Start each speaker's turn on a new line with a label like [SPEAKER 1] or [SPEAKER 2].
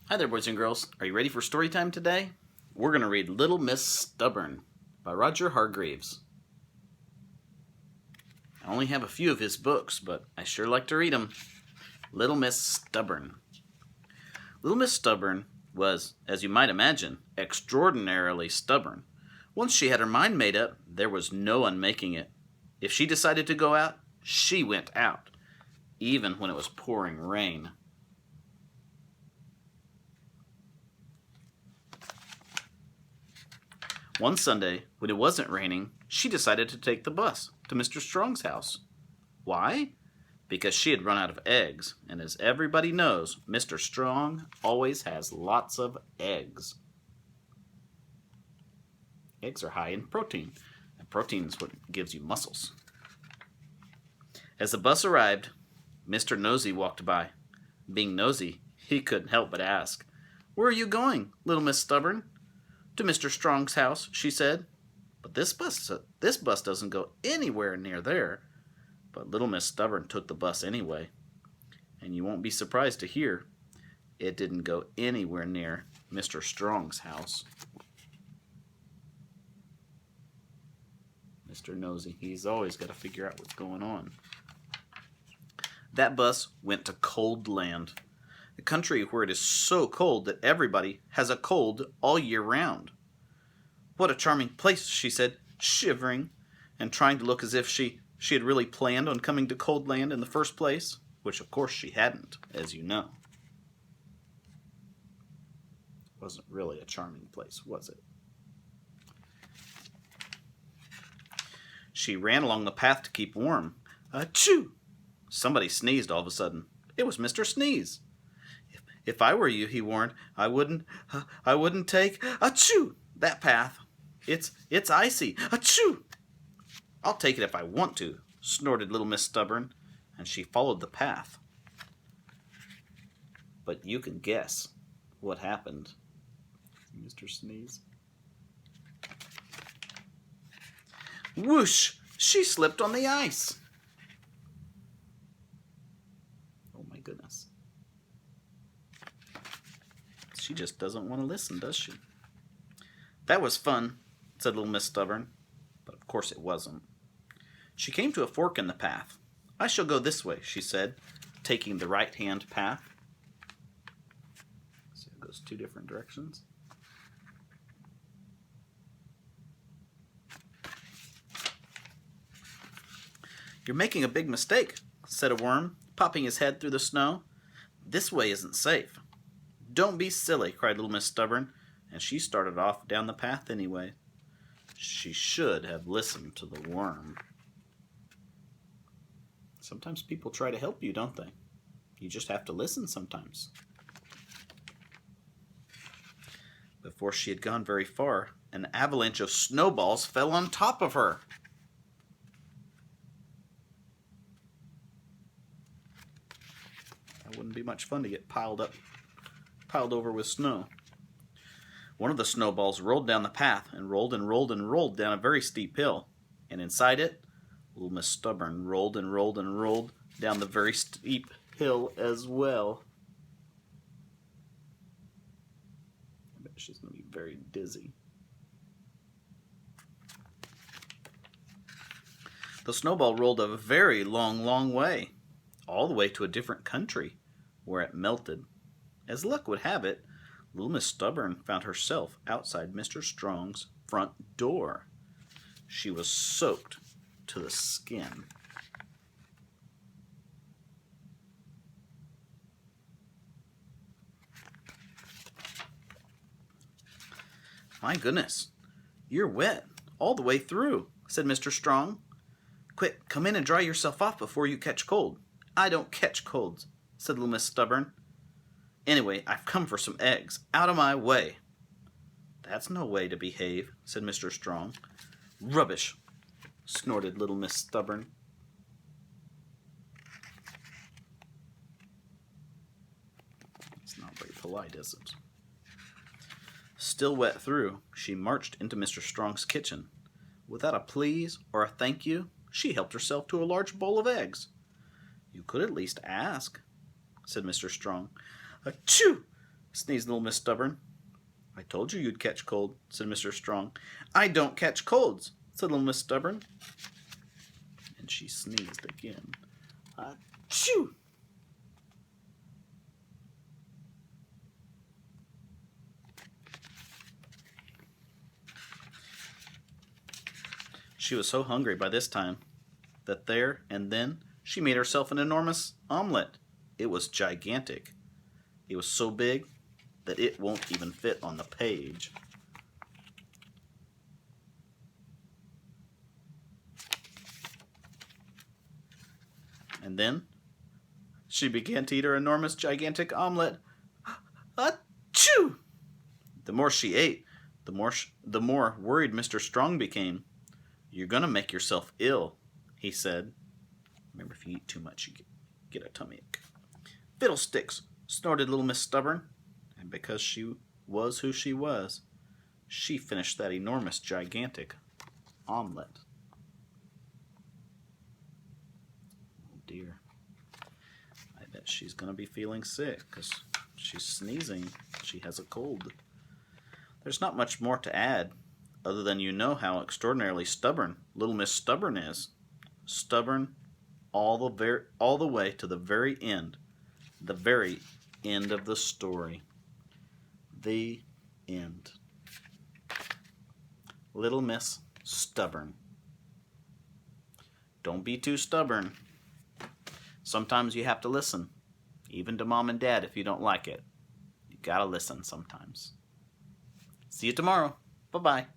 [SPEAKER 1] Hi there, boys and girls. Are you ready for story time today? We're going to read Little Miss Stubborn by Roger Hargreaves. I only have a few of his books, but I sure like to read them. Little Miss Stubborn. Little Miss Stubborn was, as you might imagine, extraordinarily stubborn. Once she had her mind made up, there was no unmaking it. If she decided to go out, she went out, even when it was pouring rain. One Sunday, when it wasn't raining, she decided to take the bus to Mr. Strong's house. Why? Because she had run out of eggs, and as everybody knows, Mr. Strong always has lots of eggs. Eggs are high in protein, and protein is what gives you muscles. As the bus arrived, Mr. Nosy walked by. Being nosy, he couldn't help but ask, "Where are you going, little Miss Stubborn?" "To Mr. Strong's house," she said. "But this bus doesn't go anywhere near there." But little Miss Stubborn took the bus anyway. And you won't be surprised to hear it didn't go anywhere near Mr. Strong's house. Mr. Nosy, he's always got to figure out what's going on. That bus went to Cold Land, a country where it is so cold that everybody has a cold all year round. "What a charming place," she said, shivering, and trying to look as if she had really planned on coming to Cold Land in the first place, which of course she hadn't, as you know. It wasn't really a charming place, was it? She ran along the path to keep warm. Achoo! Somebody sneezed all of a sudden. It was Mr. Sneeze. If I were you," he warned, I wouldn't take, achoo, that path. It's icy. Achoo! "I'll take it if I want to," snorted little Miss Stubborn, and she followed the path. But you can guess what happened. Mr. Sneeze. Whoosh! She slipped on the ice. Oh my goodness. She just doesn't want to listen, does she? "That was fun," said little Miss Stubborn, but of course it wasn't. She came to a fork in the path. "I shall go this way," she said, taking the right-hand path. So it goes two different directions. "You're making a big mistake," said a worm, popping his head through the snow. "This way isn't safe." "Don't be silly," cried little Miss Stubborn, and she started off down the path anyway. She should have listened to the worm. Sometimes people try to help you, don't they? You just have to listen sometimes. Before she had gone very far, an avalanche of snowballs fell on top of her. That wouldn't be much fun to get piled over with snow. One of the snowballs rolled down the path and rolled and rolled and rolled down a very steep hill. And inside it, little Miss Stubborn rolled and rolled and rolled down the very steep hill as well. I bet she's going to be very dizzy. The snowball rolled a very long, long way, all the way to a different country, where it melted. As luck would have it, little Miss Stubborn found herself outside Mr. Strong's front door. She was soaked to the skin. "My goodness, you're wet all the way through," said Mr. Strong. "Quick, come in and dry yourself off before you catch cold." "I don't catch colds," said little Miss Stubborn. "Anyway, I've come for some eggs. Out of my way." "That's no way to behave," said Mr. Strong. "Rubbish," snorted little Miss Stubborn. It's not very polite, is it? Still wet through, she marched into Mr. Strong's kitchen. Without a please or a thank you, she helped herself to a large bowl of eggs. "You could at least ask," said Mr. Strong. "Achoo!" sneezed little Miss Stubborn. I told you you'd catch cold, said Mr. Strong. I don't catch colds, said little Miss Stubborn. And she sneezed again. Achoo! She was so hungry by this time that there and then she made herself an enormous omelet. It was gigantic. It was so big that it won't even fit on the page. And then she began to eat her enormous, gigantic omelet. Achoo! The more she ate, the more worried Mr. Strong became. You're going to make yourself ill, he said. Remember, if you eat too much, you get a tummy ache. Fiddlesticks, snorted little Miss Stubborn. And because she was who she was, she finished that enormous, gigantic omelet. Oh dear. I bet she's going to be feeling sick because she's sneezing. She has a cold. There's not much more to add, other than you know how extraordinarily stubborn little Miss Stubborn is. Stubborn all the way to the very end of the story. The end. Little Miss Stubborn. Don't be too stubborn. Sometimes you have to listen, even to Mom and Dad if you don't like it. You gotta listen sometimes. See you tomorrow. Bye-bye.